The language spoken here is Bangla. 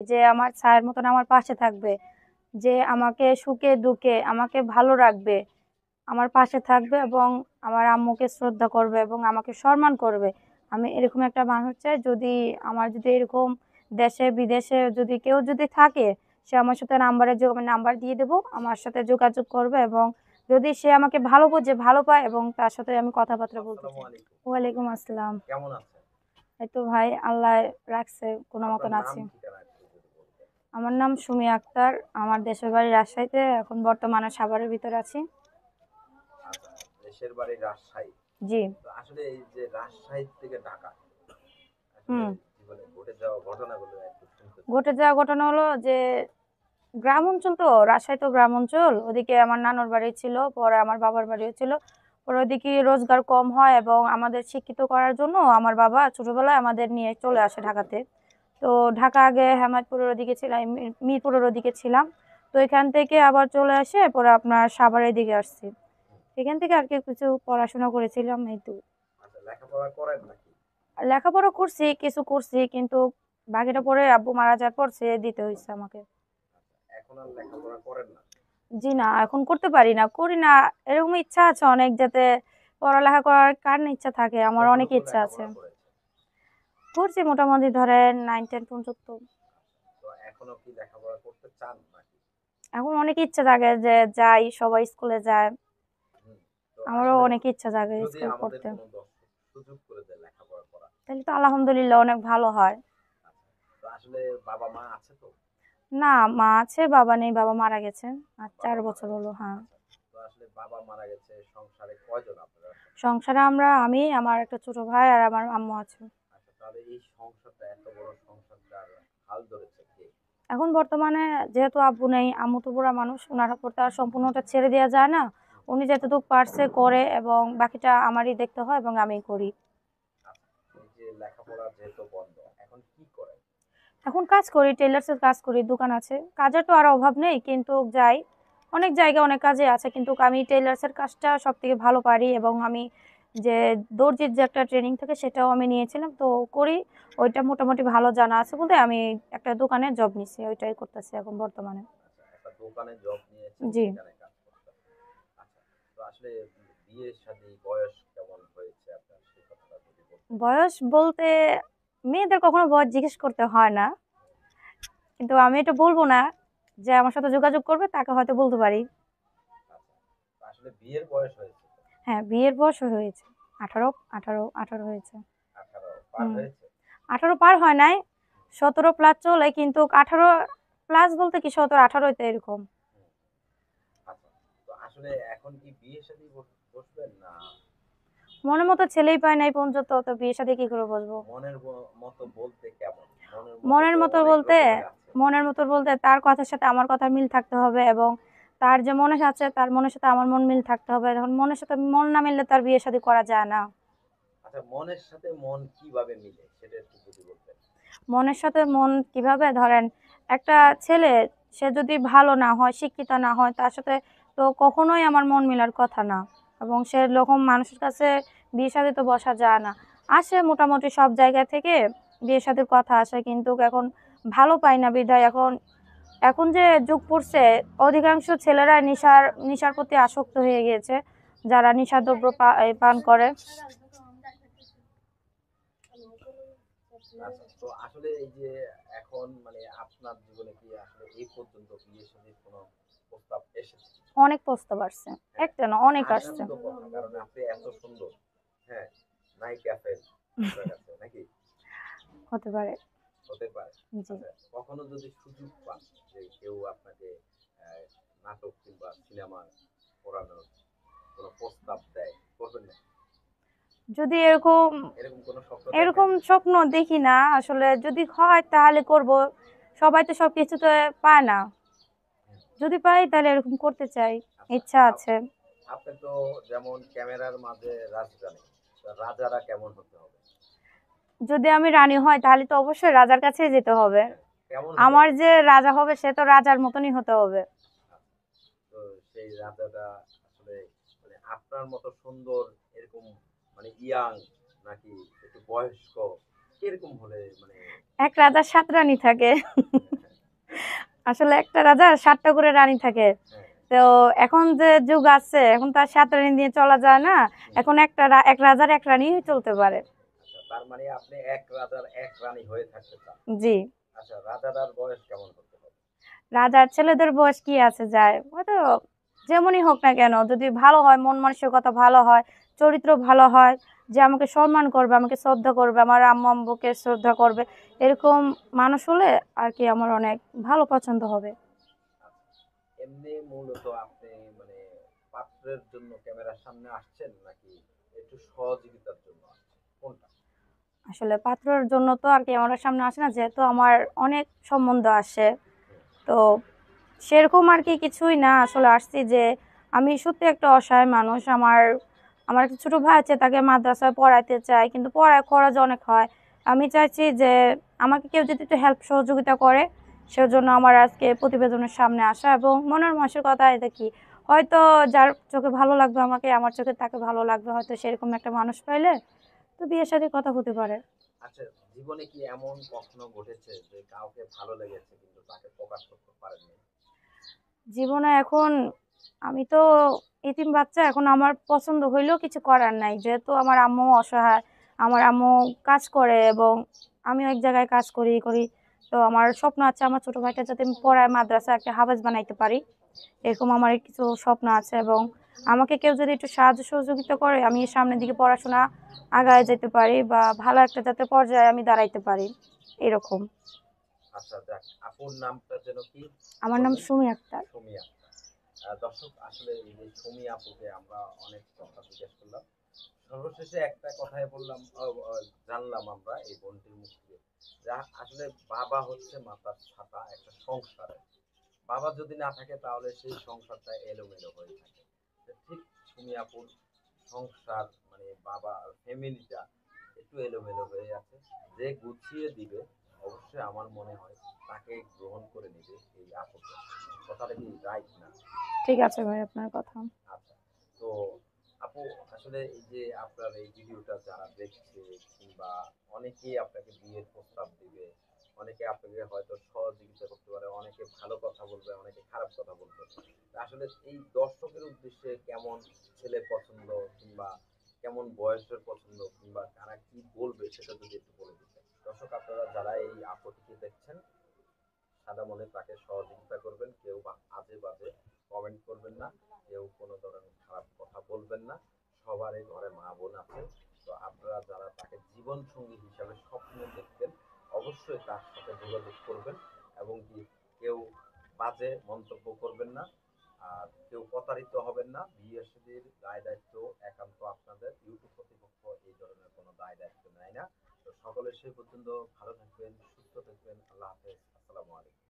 যে আমার ছায়ের মতন আমার পাশে থাকবে, যে আমাকে সুখে দুঃখে আমাকে ভালো রাখবে, আমার পাশে থাকবে এবং আমার আম্মুকে শ্রদ্ধা করবে এবং আমাকে সম্মান করবে। আমি এরকম একটা মানুষ চাই। আমার যদি এরকম দেশে বিদেশে যদি কেউ যদি থাকে, সে আমার সাথে নাম্বার দিয়ে দেবো, আমার সাথে যোগাযোগ করবে এবং যদি সে আমাকে ভালো বোঝে, ভালো পায় এবং তার সাথে আমি কথাবার্তা বলতে চাই। আসসালামু আলাইকুম। ওয়ালাইকুম আসসালাম। কেমন আছেন? এই তো ভাই, আল্লাহ রাখছে, কোনো আপনার মতন নাম আছি। ঠিকানা একটু যদি বলতেন। আমার নাম সুমি আক্তার। আমার দেশের বাড়ি রাজশাহীতে, এখন বর্তমানে সাভারের ভিতরে আছি। আচ্ছা, দেশের বাড়ি রাজশাহী। জি। তো আসলে এই যে রাজশাহী থেকে ঢাকা, আসলে হুম। জীবনে ঘটে যাওয়া ঘটনাগুলো একটু শুনতে চাই। ঘটে যাওয়া ঘটনা হলো যে গ্রাম অঞ্চল, তো রাজশাহী তো গ্রাম অঞ্চল, ওদিকে আমার নানুর বাড়ি ছিল, পরে আমার বাবার বাড়িও ছিল। পরে ওদিকে রোজগার কম হয় এবং আমাদের শিক্ষিত করার জন্য আমার বাবা ছোটবেলায় আমাদের নিয়ে চলে আসে ঢাকাতে। তো ঢাকা আগে হেমায়তপুরের ওদিকে ছিলাম, মিরপুরের ওদিকে ছিলাম। তো এখান থেকে আবার চলে আসে পরে আপনার সাভারের দিকে আসছি। এখান থেকে আর কি কিছু পড়াশোনা করেছিলাম, এই তো। আচ্ছা, লেখাপড়া করেন নাকি? লেখাপড়া করছি, কিছু করছি, কিন্তু বাকিটা পরে আব্বু মারা যাওয়ার পর ছেড়ে দিতে হয়েছে আমাকে। এখন আর লেখাপড়া করেন না? জি না, এখন করতে পারি না, করি না। এরকম ইচ্ছা আছে অনেক, যাতে পড়ালেখা করার, কার না ইচ্ছা থাকে, আমার অনেক কতটুকু ইচ্ছা আছে। লেখাপড়া করেছেন? করছি মোটামুটি ধরেন 9-10 পর্যন্ত। তো এখনো কি লেখাপড়া করতে চান নাকি? এখন অনেক ইচ্ছা জাগে যে যাই, সবাই স্কুলে যায়, হুম। তো আমারও আসলে অনেক ইচ্ছা জাগে যদি স্কুল আমাদের করতে। কোনো দর্শক সুযোগ করে দেয় লেখাপড়া করা, তাহলে তো আলহামদুলিল্লাহ অনেক ভালো হয়। আচ্ছা, তো আসলে বাবা মা আছে তো? না, মা আছে, বাবা নেই, বাবা মারা গেছে। আর বাবা 4 মারা বছর হলো, গেছে। হ্যাঁ। আচ্ছা, তো আসলে বাবা মারা গেছে, সংসারে কয়জন আপনারা? সংসারে আমি, আমার একটা ছোট ভাই আর আমার আম্মু আছে। আচ্ছা, তাহলে এই সংসারটা, এত বড় সংসারটার হাল ধরেছে কে? এখন বর্তমানে যেহেতু আব্বু নেই, আম্মু তো বুড়া মানুষ, ওনার উপর তো আর সম্পূর্ণটা ছেড়ে দেওয়া যায় না। হুম। উনি যতটুকু পারছে করে এবং বাকিটা আমারই দেখতে হয় এবং আমিই করি। আচ্ছা, এই যে লেখাপড়া যেহেতু বন্ধ, এখন কি করেন? এখন কাজ করি, টেইলার্সের কাজ করি, দোকান আছে। কাজের তো আর অভাব নেই, কিন্তু যাই। অনেক জায়গায় অনেক কাজে আছে, কিন্তু আমি টেইলার্সের কাজটা সবথেকে ভালো পারি এবং আমি যে দর্জির যে একটা ট্রেনিং থাকে সেটাও আমি নিয়েছিলাম, তো করি। ওইটা মোটামুটি ভালো জানা আছে বলতে আমি একটা দোকানে জব নিছি, ওইটাই করতেছি এখন বর্তমানে। আচ্ছা, একটা দোকানে জব নিয়েছেন, জি। সেখানে কাজ করতেন। আচ্ছা, তো আসলে বিয়ে শাদী বয়স কেমন হয়েছে আপনার, সেই কথাটা যদি বলতেন। বয়স বলতে মেয়েদের কখনো বয়স জিজ্ঞেস করতে হয় না, কিন্তু আমি এটা বলবো না। যে আমার সাথে যোগাযোগ করবে তাকে হয়তো বলতে পারি। আচ্ছা, তো আসলে বিয়ের বয়স হয়েছে তো? হ্যাঁ, বিয়ের বয়স হয়েছে। 18 হয়েছে। 18 পার হুম। হয়েছে? 18 পার হয় নাই, 17 প্লাস চলে, কিন্তু 18 প্লাস বলতে কি 17-18 তো এরকম। হুম। আচ্ছা, তো আসলে এখন কি বিয়ে শাদী বসবেন না? মনের মতো ছেলেই পায় নাই পর্যন্ত, তো বিয়ে শাদী কি করে বসবো? মনের মতো বলতে কেমন? মনের মতো মনের তো মতো অনেক বলতে রকমের আছে। মনের মতো বলতে তার কথার সাথে আমার কথার মিল থাকতে হবে এবং তার যে মনে আছে তার মনের সাথে আমার মন মিল থাকতে হবে। এখন মনের সাথে মন না মিললে তার বিয়ে শাদী করা যায় না। আচ্ছা, মনের সাথে মন কিভাবে মিলে সেটা একটু যদি বলতেন। মনের সাথে মন কিভাবে, ধরেন একটা ছেলে, সে যদি ভালো না হয়, শিক্ষিত না হয়, তার সাথে তো কখনোই আমার মন মেলার কথা না। এবং সে রকম মানুষের কাছে বিয়ে শাদী তো বসা যায় না। আসে মোটামুটি সব জায়গা থেকে বিয়ে শাদীর কথা আসে, কিন্তু এখন ভালো পাই না বিধায় এখন এখন যে যুগ পড়ছে, অধিকাংশ ছেলেরা নেশার প্রতি আসক্ত হয়ে গিয়েছে, যারা নেশাদ্রব্য পান করে। আচ্ছা, তো আসলে এই যে এখন মানে আপনার জীবনে কি আসলে এই পর্যন্ত বিয়ে শাদীর কোনো প্রস্তাব এসেছে? অনেক প্রস্তাব আসছে, হ্যাঁ, একটা না অনেক আসার আসছে। তো কথা, কারণ আপনি এত সুন্দর। হ্যাঁ, নায়িকা ফেল আপনার কাছে নাকি? হতে পারে। হতে পারে। জি। আচ্ছা, কখনো যদি সুযোগ পান যে কেউ আপনাকে নাটক কিংবা সিনেমা করানোর কোনো প্রস্তাব দেয়, করবেন না? যদি এরকম এরকম কোনো স্বপ্ন দেখেন? এরকম স্বপ্ন দেখি না আসলে, যদি হয় তাহলে করব। সবাই তো সব কিছুতে পায় না, হুম। যদি পাই তাহলে এরকম করতে চাই, আচ্ছা, ইচ্ছা আছে। আপনি তো যেমন ক্যামেরার মাঝে রাজরানী, তা রাজারা কেমন হতে হবে? যদি আমি রানী হয় তাহলে তো অবশ্যই রাজার কাছেই যেতে হবে। হ্যাঁ, কেমন হতে আমার হবে? যে রাজা হবে সে তো রাজার মতনই হতে হবে। আচ্ছা, তো সেই রাজাটা আসলে মানে আপনার মতো সুন্দর, এরকম মানে ইয়াং, নাকি একটু বয়স্ক, কিরকম হলে মানে? এক রাজার 7 রানী থাকে। আসলে একটা রাজার 7টা করে রানী থাকে। হ্যাঁ। তো এখন যে যুগ আছে, এখন তো আর 7 রানী দিয়ে চলা যায় না। এখন এক রাজার এক রানী চলতে পারে। আচ্ছা, তার মানে আপনি এক রাজার এক রানী হয়ে থাকতে চান। জি। আচ্ছা, রাজাটার বয়স কেমন হতে হবে? রাজার ছেলেদের বয়স কি আছে যায়? হয়তো যেমনই হোক না কেন, যদি ভালো হয়, মন মানসিকতা ভালো হয়, চরিত্র ভালো হয়, যে আমাকে সম্মান করবে, আমাকে শ্রদ্ধা করবে, আমার আম্মু-আব্বুকে শ্রদ্ধা করবে, এরকম মানুষ হলে আর কি আমার অনেক ভালো পছন্দ হবে। আচ্ছা, এমনি মূলত আপনি মানে পাত্রের জন্য ক্যামেরার সামনে আসছেন নাকি একটু সহযোগিতার জন্য আসছেন? কোনটা? আসলে পাত্রর জন্য তো আর কি আমার সামনে আসে না, যেহেতু আমার অনেক সম্বন্ধ আসে। হুম। তো সেরকম আর কি কিছুই না, আসলে আসছি যে আমি সত্যি একটা অসহায় মানুষ। আমার আমার একটা ছোট ভাই আছে, তাকে মাদ্রাসায় পড়াইতে চাই, কিন্তু পড়ায় খরচ অনেক হয়। আমি চাইছি যে আমাকে কেউ যদি একটু হেল্প সহযোগিতা করে, সেজন্য আমার আজকে প্রতিবেদনের সামনে আসা এবং মনের মানুষের কথা এটা কি, হয়তো যার চোখে ভালো লাগবে আমাকে, আমার চোখে তাকে ভালো লাগবে, হয়তো সেরকম একটা মানুষ পাইলে তো বিয়ের সাথে কথা হতে পারে। আচ্ছা, জীবনে কি এমন কখনো ঘটেছে যে কাউকে ভালো লেগেছে কিন্তু তাকে প্রকাশ করতে পারেননি? জীবনে এখন আমি তো এতিম বাচ্চা, এখন আমার পছন্দ হইলেও কিছু করার নাই, যেহেতু আমার আম্মু অসহায়। আমার আম্মু কাজ করে এবং আমিও এক জায়গায় কাজ করি। তো আমার স্বপ্ন আছে আমার ছোট ভাইটা যাতে আমি পড়ায় মাদ্রাসা একটা হাফেজ বানাইতে পারি, এরকম আমার কিছু স্বপ্ন আছে। এবং আমাকে কেউ যদি একটু সাহায্য সহযোগিতা করে, আমি সামনের দিকে পড়াশোনা আগায় যেতে পারি বা ভালো একটা যাতে পর্যায়ে আমি দাঁড়াইতে পারি, এরকম। আচ্ছা, যাক, আপুর নামটা যেন কি আমার নাম বললেন? সুমি আক্তার। সুমি আক্তার। দর্শক, আসলে এই যে সুমি আপুকে আমরা অনেক কথা জিজ্ঞেস করলাম, সর্বশেষে একটা কথাই বললাম, জানলাম আমরা এই বোনটির মুখ থেকে, যা আসলে বাবা হচ্ছে মাতার ছাতা একটা সংসারে। বাবা যদি না থাকে তাহলে সেই সংসারটা এলোমেলো হয়ে থাকে। তো ঠিক সুমি আপুর সংসার মানে বাবা ফ্যামিলিটা একটু এলোমেলো হয়ে আছে। যে গুছিয়ে দিবে অবশ্যই আমার মনে হয় তাকে গ্রহণ করে নেবে এই আপুকে। কথাটা কি রাইট না? ঠিক আছে ভাই, আপনার কথা। আচ্ছা, তো আপু, আসলে এই যে আপনার এই ভিডিওটা যারা দেখছে কিংবা অনেকেই আপনাকে বিয়ের প্রস্তাব দিবে, অনেকে আপনাকে হয়তো সহযোগিতা করতে পারে, অনেকে ভালো কথা বলবে, অনেকে খারাপ কথা বলবে। তা আসলে এই দর্শকের উদ্দেশ্যে কেমন ছেলে পছন্দ কিংবা কেমন বয়সের পছন্দ কিংবা কারা কি বলবে সেটা যদি একটু বলে দিতেন। দর্শক, আপনারা যারা এই আপুটিকে দেখছেন, সাদা মনে তাকে সহযোগিতা করবেন। কেউ আজে বাজে কমেন্ট করবেন না, কেউ কোনো ধরনের খারাপ কথা বলবেন না। সবারই ঘরে মা বোন আছে। তো আপনারা যারা তাকে জীবন সঙ্গী হিসাবে স্বপ্ন দেখতেন, অবশ্যই তার সাথে যোগাযোগ করবেন এবং কি কেউ বাজে মন্তব্য করবেন না। আর কেউ প্রতারিত হবেন না। বিয়ে শাদীর দায় দায়িত্ব একান্ত আপনাদের। ইউটিউব কর্তৃপক্ষ এই ধরনের কোনো দায় দায়িত্ব নেয় না। তো সকলে সে পর্যন্ত ভালো থাকবেন, সুস্থ থাকবেন। আল্লাহ হাফেজ। আসসালামু আলাইকুম।